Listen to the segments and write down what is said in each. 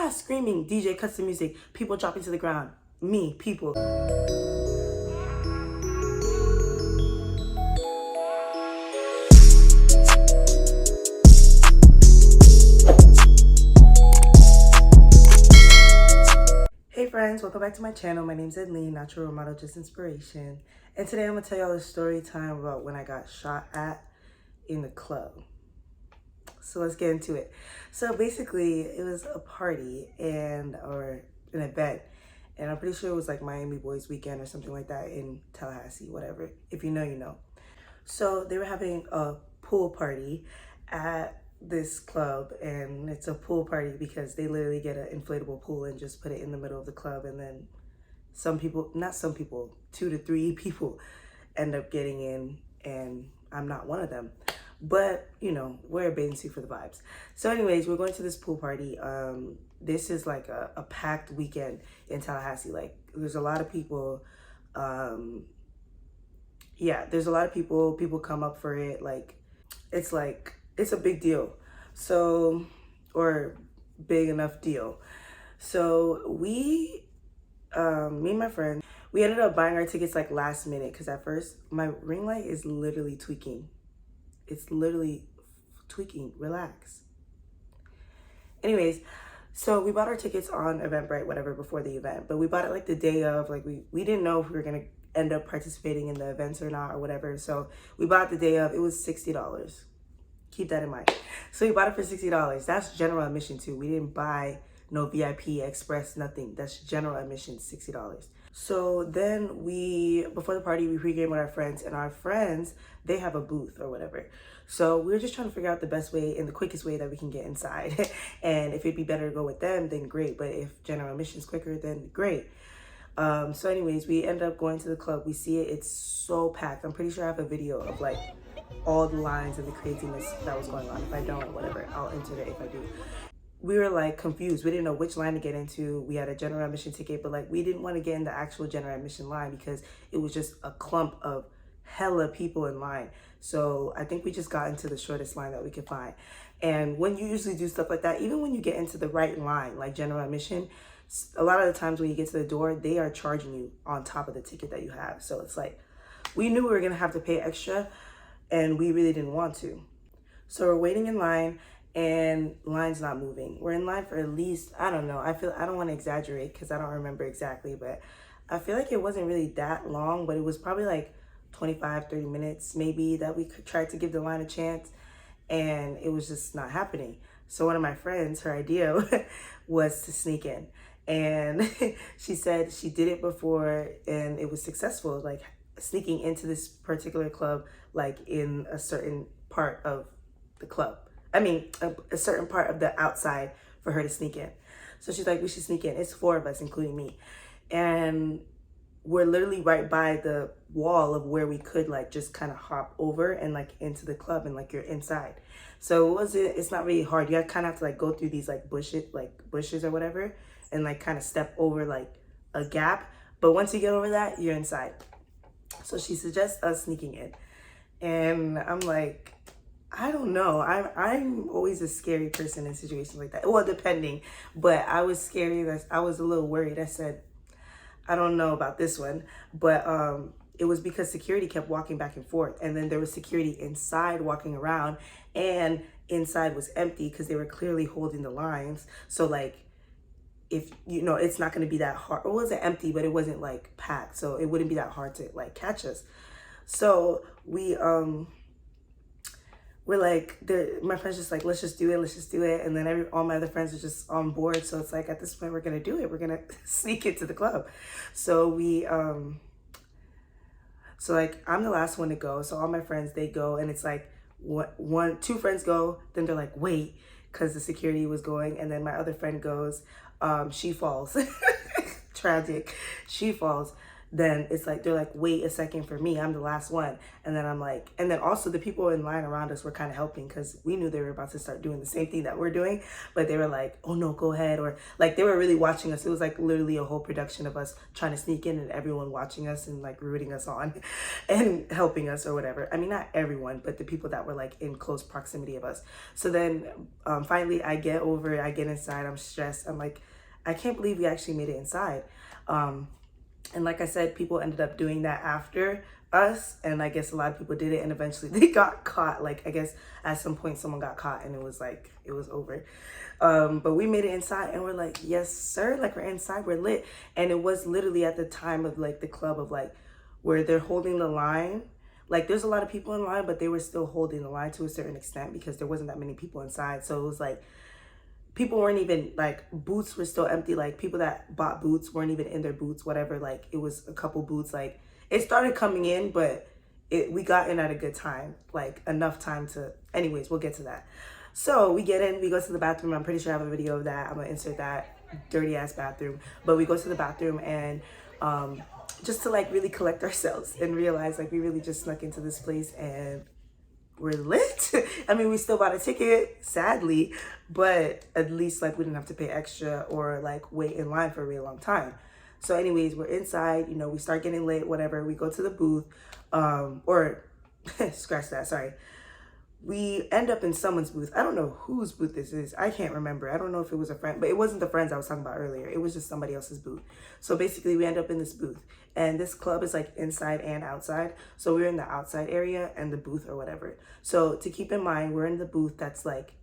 screaming, DJ cuts the music, people dropping to the ground. Me, people. Hey friends, welcome back to my channel. My name's edln, natural role model, just inspiration. And today I'm gonna tell y'all a story time about when I got shot at in the club. So let's get into it. So basically it was a party or an event, and I'm pretty sure it was like Miami Boys weekend or something like that in Tallahassee, whatever. If you know, you know. So they were having a pool party at this club, and it's a pool party because they literally get an inflatable pool and just put it in the middle of the club, and then not some people, 2 to 3 people end up getting in, and I'm not one of them. But, you know, wear a bathing suit for the vibes. So anyways, we're going to this pool party. This is like a packed weekend in Tallahassee. Like, there's a lot of people. Yeah, there's a lot of people. People come up for it. Like, it's a big deal. So, or big enough deal. So me and my friend, we ended up buying our tickets like last minute, because at first my ring light is literally tweaking. It's literally tweaking. Relax. Anyways, so we bought our tickets on Eventbrite, whatever, before the event. But we bought it like the day of. Like we didn't know if we were going to end up participating in the events or not or whatever. So we bought the day of. It was $60. Keep that in mind. So we bought it for $60. That's general admission too. We didn't buy no VIP, express, nothing. That's general admission, $60. So then before the party, we pregame with our friends, and our friends, they have a booth or whatever. So we were just trying to figure out the best way and the quickest way that we can get inside. And if it'd be better to go with them, then great. But if general admission's quicker, then great. So anyways, we end up going to the club. We see it. It's so packed. I'm pretty sure I have a video of like all the lines and the craziness that was going on. If I don't, whatever, I'll enter it if I do. We were like confused. We didn't know which line to get into. We had a general admission ticket, but like we didn't want to get in the actual general admission line because it was just a clump of hella people in line. So I think we just got into the shortest line that we could find. And when you usually do stuff like that, even when you get into the right line, like general admission, a lot of the times when you get to the door, they are charging you on top of the ticket that you have. So it's like, we knew we were gonna have to pay extra, and we really didn't want to. So we're waiting in line, and line's not moving. We're in line for at least, I don't know, I don't want to exaggerate because I don't remember exactly, but I feel like it wasn't really that long, but it was probably like 25, 30 minutes maybe that we tried to give the line a chance, and it was just not happening. So one of my friends, her idea was to sneak in, and she said she did it before and it was successful, like sneaking into this particular club, like in a certain part of the club. I mean, a certain part of the outside for her to sneak in. So she's like, we should sneak in. It's 4 of us, including me. And we're literally right by the wall of where we could like just kind of hop over and like into the club, and like you're inside. So it's not really hard. You kind of have to like go through these like bushes or whatever, and like kind of step over like a gap. But once you get over that, you're inside. So she suggests us sneaking in. And I'm like, I don't know. I'm always a scary person in situations like that. Well, depending, but I was scary. I was a little worried. I said, I don't know about this one, but it was because security kept walking back and forth, and then there was security inside walking around, and inside was empty because they were clearly holding the lines. So like, if you know, it's not going to be that hard. It wasn't empty, but it wasn't like packed, so it wouldn't be that hard to like catch us. So we're like, my friend's just like, let's just do it. And then all my other friends are just on board. So it's like, at this point, we're going to do it. We're going to sneak into the club. So so like, I'm the last one to go. So all my friends, they go, and it's like 2 friends go, then they're like, wait, because the security was going. And then my other friend goes, she falls. Tragic. She falls. then it's like, they're like, wait a second for me, I'm the last one. And then I'm like, and then also the people in line around us were kind of helping because we knew they were about to start doing the same thing that we're doing, but they were like, oh no, go ahead. Or like, they were really watching us. It was like literally a whole production of us trying to sneak in and everyone watching us and like rooting us on and helping us or whatever. I mean, not everyone, but the people that were like in close proximity of us. So then finally I get inside, I'm stressed. I'm like, I can't believe we actually made it inside. And like I said, people ended up doing that after us, and I guess a lot of people did it, and eventually they got caught. Like, I guess at some point someone got caught and it was like, it was over. But we made it inside and we're like, yes sir, like we're inside, we're lit. And it was literally at the time of like the club of like where they're holding the line. Like there's a lot of people in line, but they were still holding the line to a certain extent because there wasn't that many people inside. So it was like, people weren't even, like, booths were still empty. Like, people that bought booths weren't even in their booths, whatever. Like, it was a couple booths. Like, it started coming in, but we got in at a good time. Like, enough time to, anyways, we'll get to that. So we get in, we go to the bathroom. I'm pretty sure I have a video of that. I'm gonna insert that dirty ass bathroom. But we go to the bathroom and just to like really collect ourselves and realize like we really just snuck into this place and we're lit. I mean, we still bought a ticket, sadly, but at least like we didn't have to pay extra or like wait in line for a really long time. So anyways, we're inside, you know, we start getting lit, whatever. We go to the booth, or scratch that, sorry. We end up in someone's booth. I don't know whose booth this is. I can't remember. I don't know if it was a friend, but it wasn't the friends I was talking about earlier. It was just somebody else's booth. So basically we end up in this booth, and this club is like inside and outside. So we're in the outside area and the booth or whatever. So to keep in mind, we're in the booth that's like,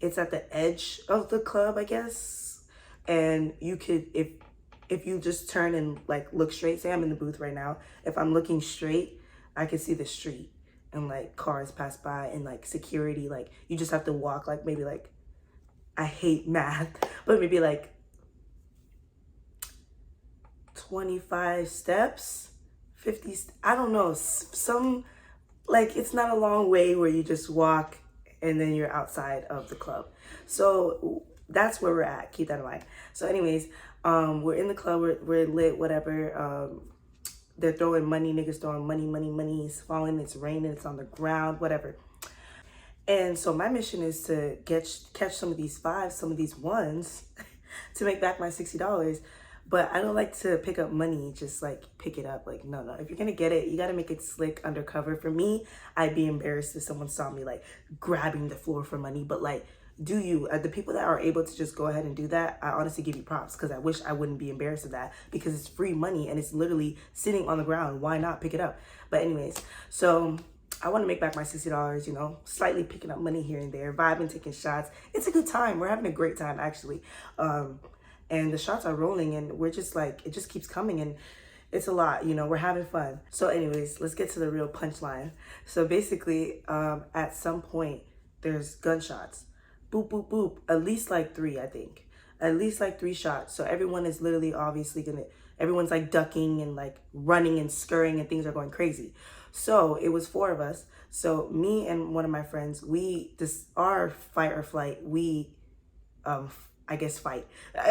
it's at the edge of the club, I guess. And you could, if you just turn and like look straight, say I'm in the booth right now. If I'm looking straight, I can see the street. And like cars pass by and like security, like you just have to walk like maybe like, I hate math, but maybe like 25 steps, 50, I don't know, some, like it's not a long way where you just walk and then you're outside of the club. So that's where we're at, keep that in mind. So anyways, we're in the club, we're lit, whatever. They're throwing money, niggas throwing money, it's falling, it's raining, it's on the ground, whatever. And so my mission is to catch some of these fives, some of these ones to make back my $60. But I don't like to pick up money, just like pick it up. Like, no. If you're gonna get it, you gotta make it slick, undercover. For me, I'd be embarrassed if someone saw me like grabbing the floor for money, but like, do you, the people that are able to just go ahead and do that, I honestly give you props, because I wish I wouldn't be embarrassed of that, because it's free money and it's literally sitting on the ground. Why not pick it up? But anyways, so I want to make back my $60, you know, slightly picking up money here and there, vibing, taking shots. It's a good time. We're having a great time, actually. And the shots are rolling and we're just like, it just keeps coming and it's a lot, you know, we're having fun. So anyways, let's get to the real punchline. So basically, at some point, there's gunshots. Boop, boop, boop. At least like 3, I think. At least like 3 shots. So everyone is literally obviously everyone's like ducking and like running and scurrying and things are going crazy. So it was 4 of us. So me and one of my friends, our fight or flight, we, I guess fight,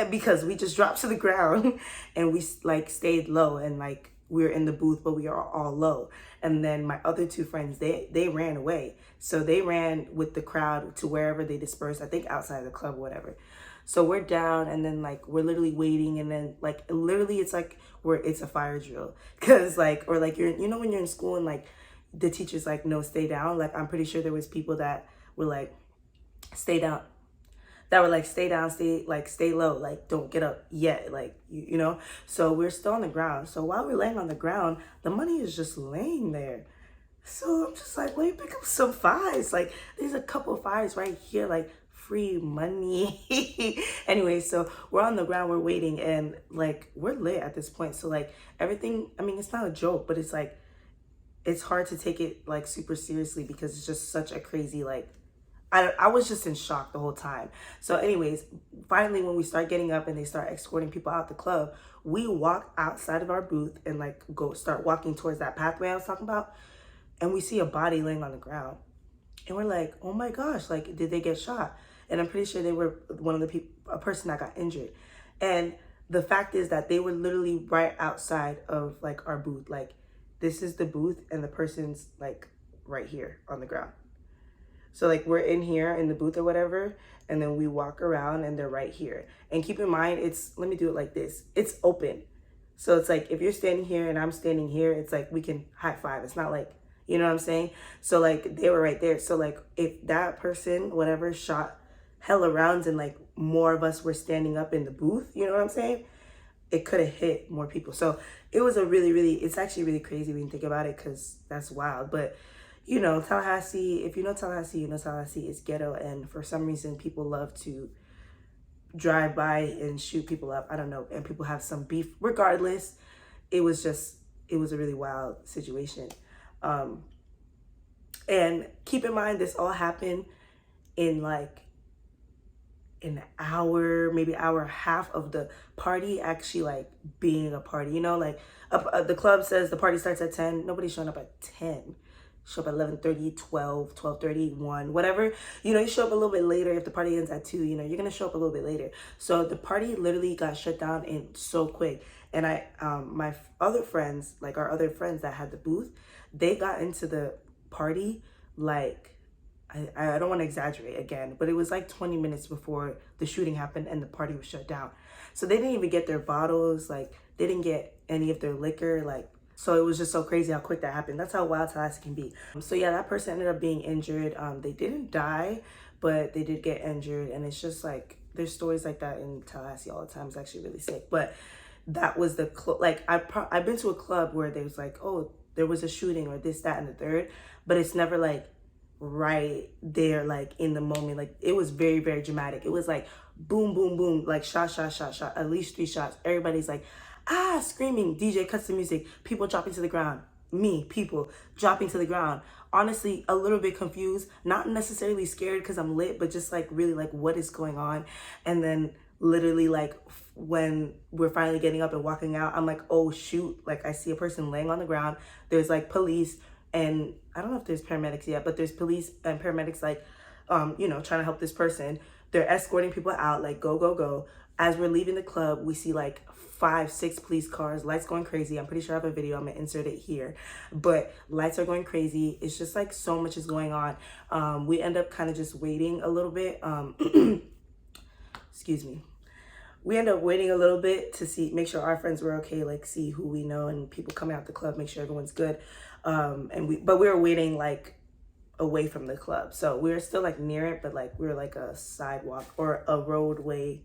because we just dropped to the ground and we like stayed low and like we were in the booth, but we are all low. And then my other 2 friends, they ran away. So they ran with the crowd to wherever they dispersed, I think outside the club or whatever. So we're down and then like, we're literally waiting. And then like, literally it's like, it's a fire drill. Cause like, or like you know, when you're in school and like the teacher's like, no, stay down. Like, I'm pretty sure there was people that were like, stay down. That were like, stay down, stay low, like don't get up yet, like, you know? So we're still on the ground. So while we're laying on the ground, the money is just laying there. So I'm just like, let me pick up some 5s. Like, there's a couple of 5s right here, like free money. Anyway, so we're on the ground, we're waiting, and like, we're lit at this point. So like everything, I mean, it's not a joke, but it's like, it's hard to take it like super seriously because it's just such a crazy, like, I was just in shock the whole time. So anyways, finally, when we start getting up and they start escorting people out the club, we walk outside of our booth and like start walking towards that pathway I was talking about. And we see a body laying on the ground. And we're like, oh my gosh, like, did they get shot? And I'm pretty sure they were a person that got injured. And the fact is that they were literally right outside of like our booth. Like this is the booth and the person's like right here on the ground. So like we're in here in the booth or whatever, and then we walk around and they're right here. And keep in mind, let me do it like this. It's open. So it's like if you're standing here and I'm standing here, it's like we can high five. It's not like, you know what I'm saying? So like they were right there. So like if that person, whatever, shot hella rounds and like more of us were standing up in the booth, you know what I'm saying? It could have hit more people. So it was it's actually really crazy when you think about it, because that's wild. But you know, Tallahassee, if you know Tallahassee, you know Tallahassee is ghetto, and for some reason people love to drive by and shoot people up. I don't know, and people have some beef. Regardless, it was a really wild situation. And keep in mind, this all happened in like an hour, maybe hour and a half of the party actually like being a party. You know, like the club says the party starts at 10. Nobody's showing up at 10. Show up at 11:30, 12, 12:30, 1, whatever. You know, you show up a little bit later. If the party ends at 2, you know, you're going to show up a little bit later. So the party literally got shut down and so quick. And my other friends, like our other friends that had the booth, they got into the party like, I don't want to exaggerate again, but it was like 20 minutes before the shooting happened and the party was shut down. So they didn't even get their bottles. Like they didn't get any of their liquor. Like, so it was just so crazy how quick that happened. That's how wild Tallahassee can be. So yeah, that person ended up being injured. They didn't die, but they did get injured. And it's just like, there's stories like that in Tallahassee all the time. It's actually really sick. But that was the, like, I've been to a club where there's like, oh, there was a shooting or this, that, and the third. But it's never like right there, like in the moment. Like it was very, very dramatic. It was like boom, boom, boom, like shot, shot, shot, shot, at least 3 shots. Everybody's like, screaming. DJ cuts the music. People dropping to the ground. People dropping to the ground. Honestly, a little bit confused. Not necessarily scared because I'm lit, but just like really like what is going on. And then literally like when we're finally getting up and walking out, I'm like, oh shoot. Like I see a person laying on the ground. There's like police, and I don't know if there's paramedics yet, but there's police and paramedics like, you know, trying to help this person. They're escorting people out, like go, go, go. As we're leaving the club, we see like 5, 6 police cars, lights going crazy. I'm pretty sure I have a video. I'm gonna insert it here, but lights are going crazy. It's just like so much is going on. We end up kind of just waiting a little bit. Excuse me. We end up waiting a little bit to make sure our friends were okay, like see who we know and people coming out the club, make sure everyone's good. But we were waiting like away from the club. So we were still like near it, but like we were like a sidewalk or a roadway.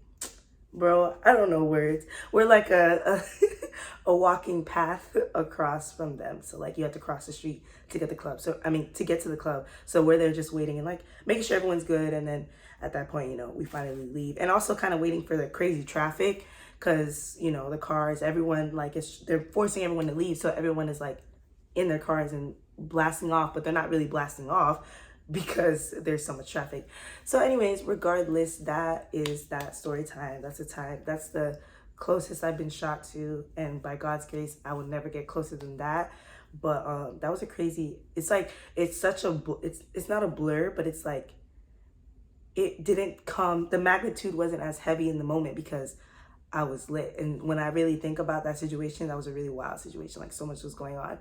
Bro, I don't know words. We're like a walking path across from them. So like you have to cross the street to get the club. So I mean to get to the club. So we're there just waiting and like making sure everyone's good. And then at that point, you know, we finally leave. And also kind of waiting for the crazy traffic, because you know the cars, everyone like they're forcing everyone to leave. So everyone is like in their cars and blasting off, but they're not really blasting off because there's so much traffic. So anyways, regardless, that is that story time. That's the closest I've been shot to, and by God's grace I would never get closer than that. But that was a crazy, it's like it's such a it's not a blur, but it's like it didn't come, the magnitude wasn't as heavy in the moment because I was lit. And when I really think about that situation, that was a really wild situation. Like so much was going on.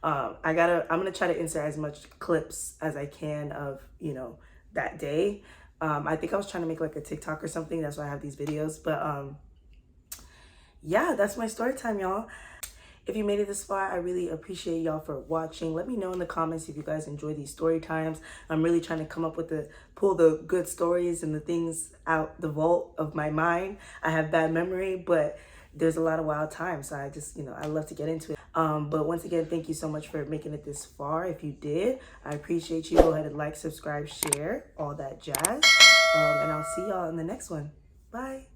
I'm gonna try to insert as much clips as I can of, you know, that day. I think I was trying to make like a TikTok or something. That's why I have these videos. But yeah, that's my story time, y'all. If you made it this far, I really appreciate y'all for watching. Let me know in the comments if you guys enjoy these story times. I'm really trying to come up with pull the good stories and the things out the vault of my mind. I have bad memory, but there's a lot of wild times. So I just, you know, I love to get into it. But once again, thank you so much for making it this far. If you did, I appreciate you. Go ahead and like, subscribe, share, all that jazz. And I'll see y'all in the next one. Bye.